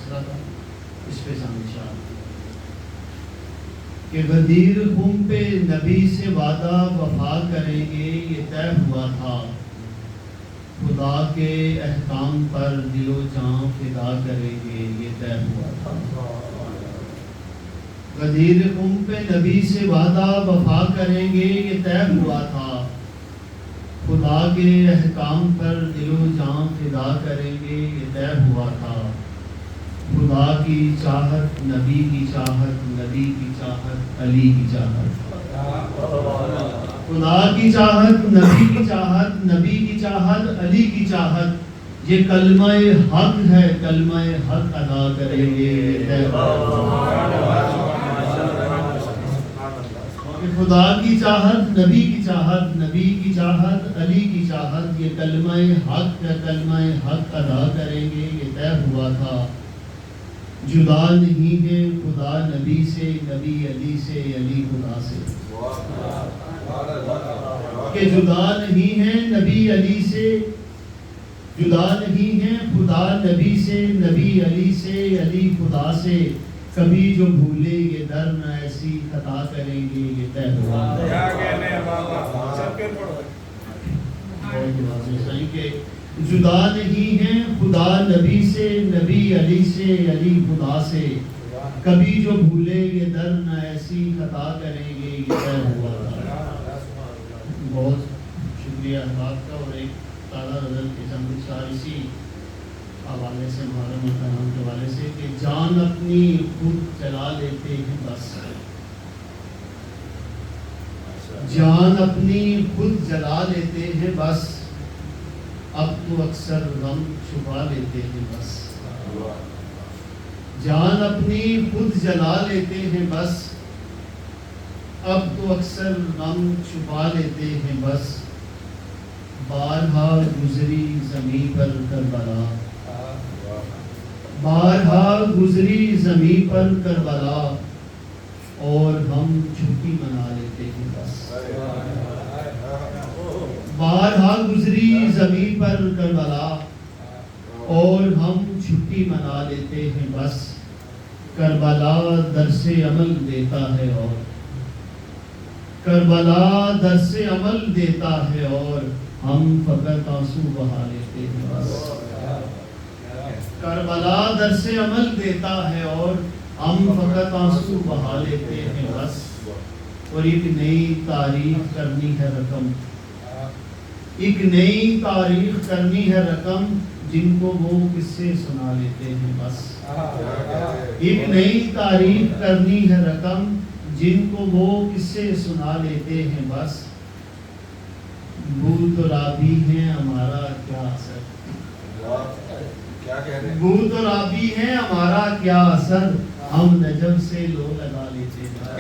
تبصرہ تھا، اس پہ شامل کہ غدیر خم پہ نبی سے وعدہ وفا کریں گے یہ طے ہوا تھا، خدا کے احکام پر دل و جان فدا کریں گے یہ طے ہوا تھا۔ غدیر خم پہ نبی سے وعدہ وفا کریں گے یہ طے ہوا تھا، خدا کے احکام پر دل و جان فدا کریں گے یہ طے ہوا تھا۔ خدا کی چاہت، نبی کی چاہت، نبی کی چاہت، علی کی چاہت، خدا کی چاہت، نبی کی چاہت، نبی کی چاہت، علی کی چاہت، یہ کلمہ حق ہے، کلمہ حق ادا کریں گے۔ خدا کی چاہت، نبی کی چاہت، نبی کی چاہت، علی کی چاہت، یہ کلمہ حق ہے، کلمہ حق ادا کریں گے یہ طے ہوا تھا۔ جدا نہیں ہے خدا نبی سے، نبی علی سے، علی خدا سے، کہ جدا نہیں ہے نبی علی سے، جدا نہیں ہے خدا نبی سے، نبی علی سے، علی خدا سے، کبھی جو بھولے یہ در نہ ایسی خطا کریں گے یہ طے ہوا کہ جدا نہیں ہے خدا نبی سے، نبی علی سے، علی خدا سے، کبھی جو بھولے یہ در نہ ایسی خطا کریں گے یہ طے ہوا تھا۔ بہت شکریہ احباب کا، اور ایک تعالیٰ رضل کے چند اشعار اسی حوالے سے، محرم الکلام کے حوالے سے، کہ جان اپنی خود چلا لیتے ہیں بس، جان اپنی خود جلا لیتے ہیں بس، اب تو اکثر غم چھپا لیتے ہیں بس، جان اپنی خود جلا لیتے ہیں بس، اب تو اکثر غم چھپا لیتے ہیں بس، بارہا گزری زمیں پر کربلا، بارہا گزری زمیں پر کربلا، اور ہم چھٹی منا لیتے ہیں بس، بارہا گزری زمیں پر کربلا، اور ہم چھٹی منا لیتے ہیں بس، کربلا درس عمل دیتا ہے اور کربلا درس عمل دیتا ہے، اور ہم فقط آنسو بہا لیتے ہیں بس، کربلا درس عمل دیتا ہے اور ہم فقط آنسو بہا لیتے ہیں بس، اور ایک نئی تاریخ کرنی ہے رقم، ایک نئی تاریخ کرنی ہے رقم، جن کو وہ قصے سنا لیتے ہیں بس، ایک نئی تاریخ کرنی ہے رقم، جن کو وہ قصے سنا لیتے ہیں بس، بھوت اور آبی ہیں ہمارا کیا اثر، بھوت اور آبی ہیں ہمارا کیا اثر، ہم نجم سے لو لگا لیتے ہیں۔